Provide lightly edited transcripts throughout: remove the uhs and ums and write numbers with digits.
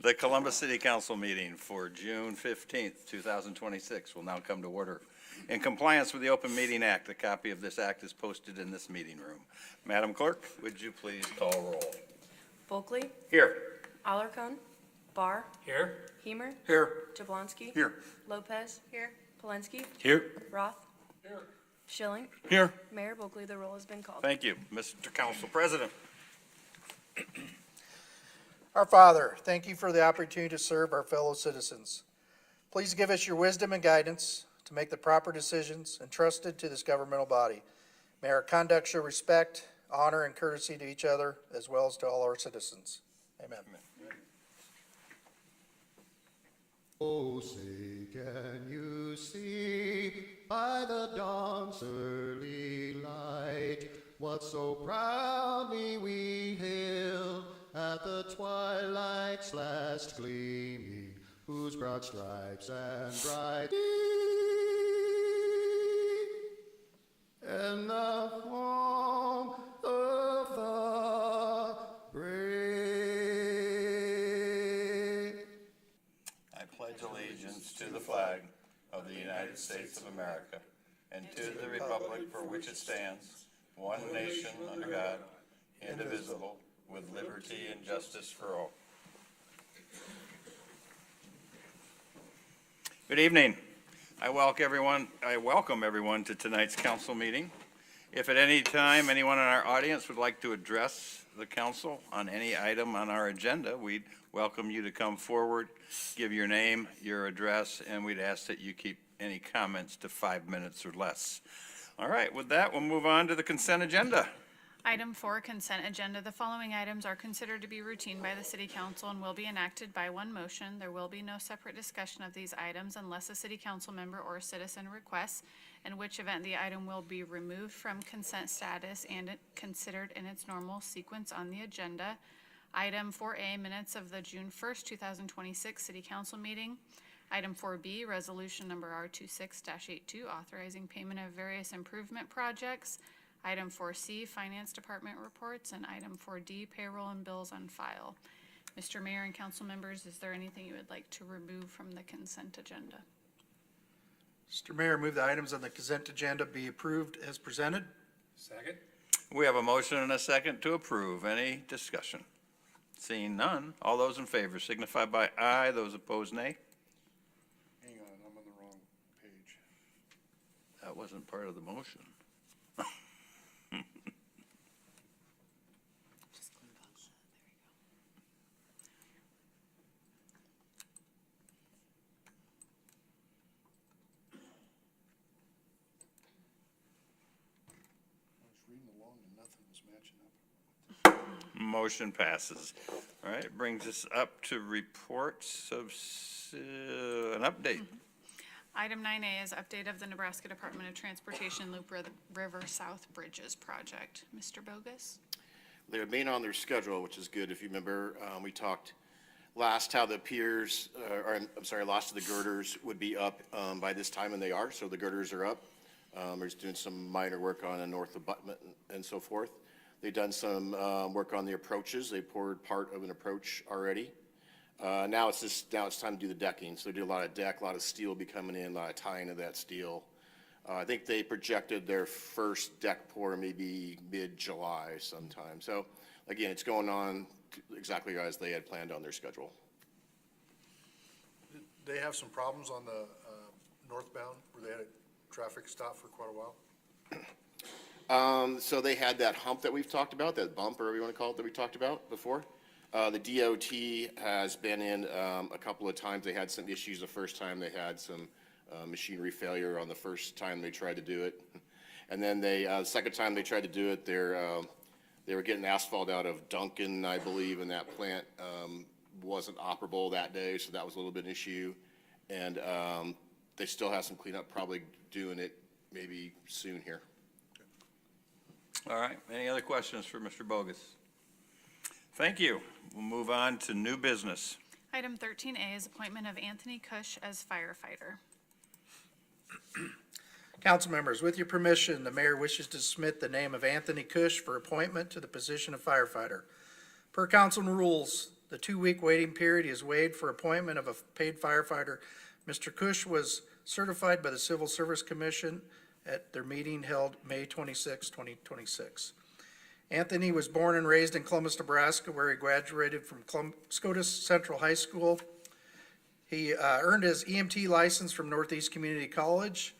The Columbus City Council meeting for June 15th, 2026 will now come to order. In compliance with the Open Meeting Act, a copy of this act is posted in this meeting room. Madam Clerk, would you please call roll? Bulkley. Here. Alarcon. Barr. Here. Hemer. Here. Jablonski. Here. Lopez. Here. Polensky. Here. Roth. Here. Schilling. Here. Mayor Bulkley, the roll has been called. Thank you. Mr. Council President. Our Father, thank you for the opportunity to serve our fellow citizens. Please give us your wisdom and guidance to make the proper decisions entrusted to this governmental body. May our conduct show respect, honor, and courtesy to each other, as well as to all our citizens. Amen. Oh, say, can you see by the dawn's early light what so proudly we hailed at the twilight's last gleaming, whose broad stripes and bright and the home of the brave. I pledge allegiance to the flag of the United States of America and to the republic for which it stands, one nation under God, indivisible, with liberty and justice for all. Good evening. I welcome everyone to tonight's council meeting. If at any time anyone in our audience would like to address the council on any item on our agenda, we'd welcome you to come forward, give your name, your address, and we'd ask that you keep any comments to 5 minutes or less. All right, with that, we'll move on to the consent agenda. Item 4, consent agenda. The following items are considered to be routine by the City Council and will be enacted by one motion. There will be no separate discussion of these items unless a City Council member or citizen requests, in which event the item will be removed from consent status and considered in its normal sequence on the agenda. Item 4A, minutes of the June 1st, 2026 City Council meeting. Item 4B, resolution number R26-82, authorizing payment of various improvement projects. Item 4C, Finance Department reports, and item 4D, payroll and bills on file. Mr. Mayor and council members, is there anything you would like to remove from the consent agenda? Mr. Mayor, move the items on the consent agenda be approved as presented. Second. We have a motion and a second to approve. Any discussion? Seeing none, all those in favor signify by aye. Those opposed, nay. Hang on, I'm on the wrong page. That wasn't part of the motion. I was reading along and nothing was matching up. Motion passes. All right, brings us up to reports of an update. Item 9A is update of the Nebraska Department of Transportation Loop River South Bridges project. Mr. Bogus? They remain on their schedule, which is good. If you remember, we talked last how the piers, last of the girders would be up by this time, and they are. So the girders are up. We're just doing some minor work on a north abutment and so forth. They've done some work on the approaches. They poured part of an approach already. Now it's time to do the decking. So they do a lot of deck, a lot of steel will be coming in, a lot of tying of that steel. I think they projected their first deck pour maybe mid-July sometime. So again, it's going on exactly as they had planned on their schedule. They have some problems on the northbound where they had a traffic stop for quite a while. So they had that hump that we've talked about, that bump, or whatever you want to call it, that we talked about before. The DOT has been in a couple of times. They had some issues the first time. They had some machinery failure on the first time they tried to do it. And then the second time they tried to do it, they were getting asphalt out of Duncan, I believe, and that plant wasn't operable that day, so that was a little bit of an issue. And they still have some cleanup, probably doing it maybe soon here. All right, any other questions for Mr. Bogus? Thank you. We'll move on to new business. Item 13A is appointment of Anthony Cush as firefighter. Council members, with your permission, the mayor wishes to submit the name of Anthony Cush for appointment to the position of firefighter. Per council rules, The 2-week waiting period is waived for appointment of a paid firefighter. Mr. Cush was certified by the Civil Service Commission at their meeting held May 26, 2026. Anthony was born and raised in Columbus, Nebraska, where he graduated from Scotus Central High School. He earned his EMT license from Northeast Community College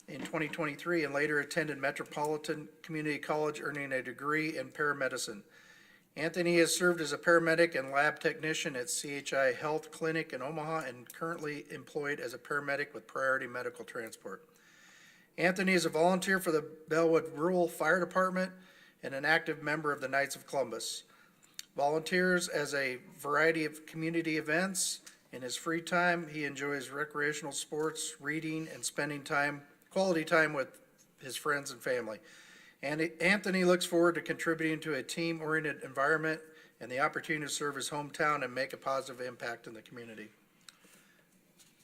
in 2023 and later attended Metropolitan Community College, earning a degree in paramedicine. Anthony has served as a paramedic and lab technician at CHI Health Clinic in Omaha and currently employed as a paramedic with Priority Medical Transport. Anthony is a volunteer for the Bellwood Rural Fire Department and an active member of the Knights of Columbus. Volunteers as a variety of community events. In his free time, he enjoys recreational sports, reading, and spending quality time with his friends and family. And Anthony looks forward to contributing to a team-oriented environment and the opportunity to serve his hometown and make a positive impact in the community.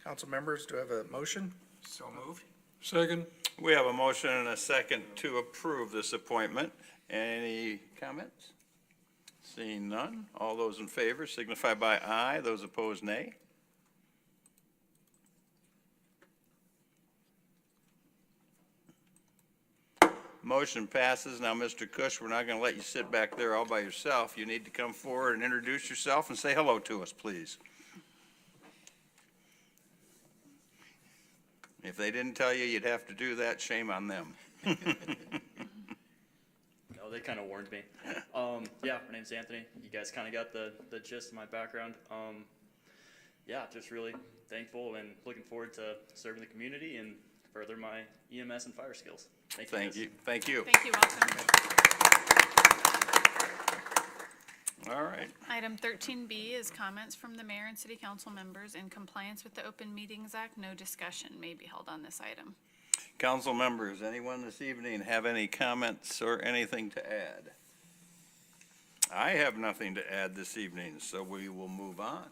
Council members, do I have a motion? So moved. Second. We have a motion and a second to approve this appointment. Any comments? Seeing none, all those in favor signify by aye, those opposed nay. Motion passes. Now, Mr. Cush, we're not going to let you sit back there all by yourself. You need to come forward and introduce yourself and say hello to us, please. If they didn't tell you you'd have to do that, shame on them. No, they kind of warned me. Yeah, my name's Anthony. You guys kind of got the gist of my background. Yeah, just really thankful and looking forward to serving the community and further my EMS and fire skills. Thank you. Thank you. Thank you. Thank you, welcome. All right. Item 13B is comments from the mayor and city council members. In compliance with the Open Meetings Act, no discussion may be held on this item. Council members, anyone this evening have any comments or anything to add? I have nothing to add this evening, so we will move on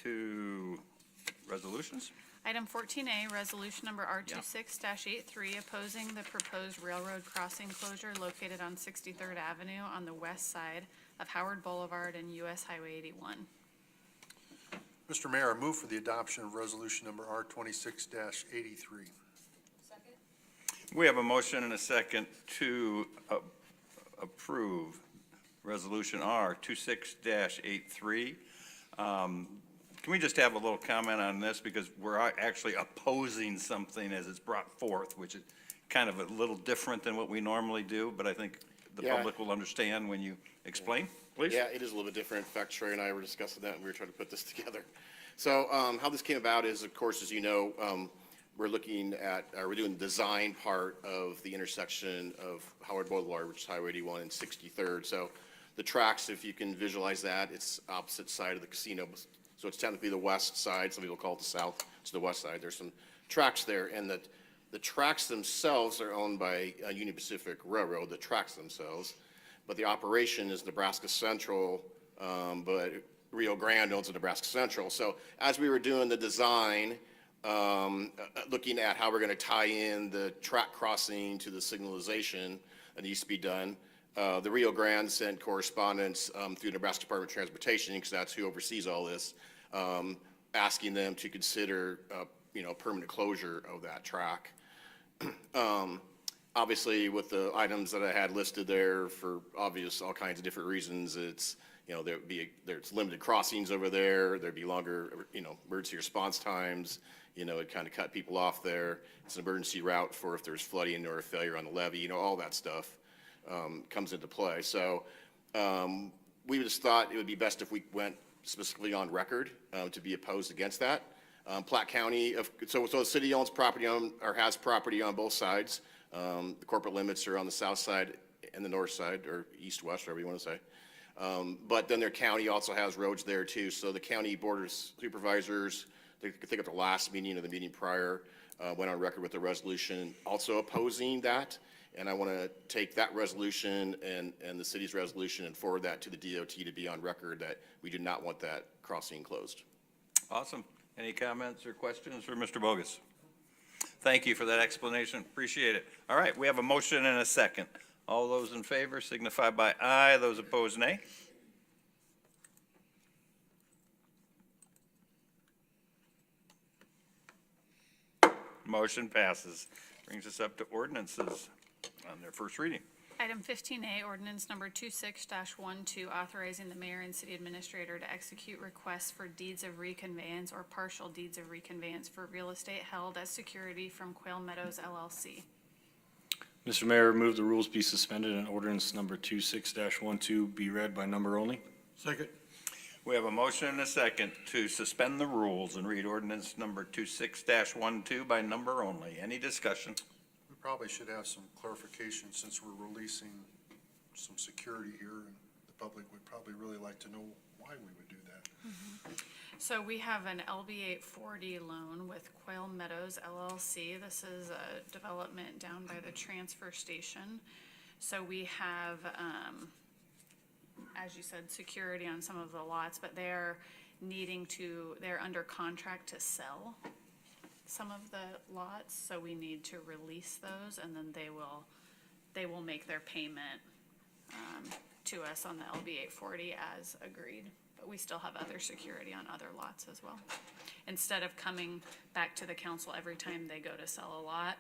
to resolutions. Item 14A, resolution number R26-83, opposing the proposed railroad crossing closure located on 63rd Avenue on the west side of Howard Boulevard and US Highway 81. Mr. Mayor, I move for the adoption of resolution number R26-83. We have a motion and a second to approve resolution R26-83. Can we just have a little comment on this, because we're actually opposing something as it's brought forth, which is kind of a little different than what we normally do, but I think the Yeah. public will understand when you explain, please. Yeah, it is a little bit different. In fact, Trey and I were discussing that, and we were trying to put this together. So how this came about is, of course, as you know, we're looking at, we're doing the design part of the intersection of Howard Boulevard, which is Highway 81 and 63rd. So the tracks, if you can visualize that, it's opposite side of the casino. So it's technically the west side. Some people call it the south. It's the west side. There's some tracks there, and the tracks themselves are owned by Union Pacific Railroad, the tracks themselves. But the operation is Nebraska Central, but Rio Grande owns the Nebraska Central. So as we were doing the design, looking at how we're going to tie in the track crossing to the signalization that needs to be done, the Rio Grande sent correspondence through Nebraska Department of Transportation, because that's who oversees all this, asking them to consider, permanent closure of that track. Obviously, with the items that I had listed there for all kinds of different reasons, it's, there's limited crossings over there. There'd be longer, emergency response times. It kind of cut people off there. It's an emergency route for if there's flooding or a failure on the levee, all that stuff comes into play. So we just thought it would be best if we went specifically on record to be opposed against that. Platte County, so the city owns property or has property on both sides. The corporate limits are on the south side and the north side, or east-west, whatever you want to say. But then their county also has roads there too. So the county board of supervisors, I think at the last meeting or the meeting prior, went on record with a resolution also opposing that. And I want to take that resolution and the city's resolution and forward that to the DOT to be on record that we do not want that crossing closed. Awesome. Any comments or questions for Mr. Bogus? Thank you for that explanation. Appreciate it. All right, we have a motion and a second. All those in favor signify by aye. Those opposed, nay. Motion passes. Brings us up to ordinances on their first reading. Item 15A, ordinance number 26-12, authorizing the mayor and city administrator to execute requests for deeds of reconveyance or partial deeds of reconveyance for real estate held as security from Quail Meadows LLC. Mr. Mayor, move the rules be suspended and ordinance number 26-12 be read by number only. Second. We have a motion and a second to suspend the rules and read ordinance number 26-12 by number only. Any discussion? We probably should have some clarification since we're releasing some security here, and the public would probably really like to know why we would do that. So we have an LB 840 loan with Quail Meadows LLC. This is a development down by the transfer station. So we have, as you said, security on some of the lots, but they're under contract to sell some of the lots, so we need to release those, and then they will make their payment to us on the LB 840 as agreed. But we still have other security on other lots as well. Instead of coming back to the council every time they go to sell a lot,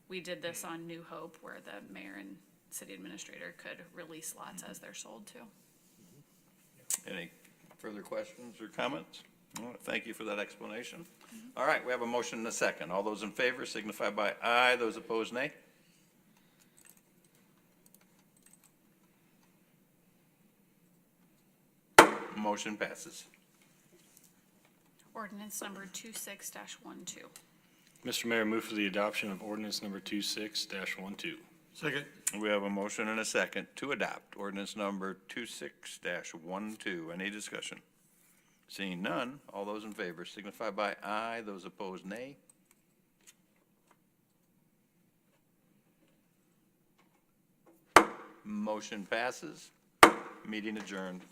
we did this on New Hope, where the mayor and city administrator could release lots as they're sold too. Any further questions or comments? All right, thank you for that explanation. All right, we have a motion and a second. All those in favor signify by aye. Those opposed, nay. Motion passes. Ordinance number 26-12. Mr. Mayor, move for the adoption of ordinance number 26-12. Second. We have a motion and a second to adopt ordinance number 26-12. Any discussion? Seeing none, all those in favor signify by aye. Those opposed, nay. Motion passes. Meeting adjourned.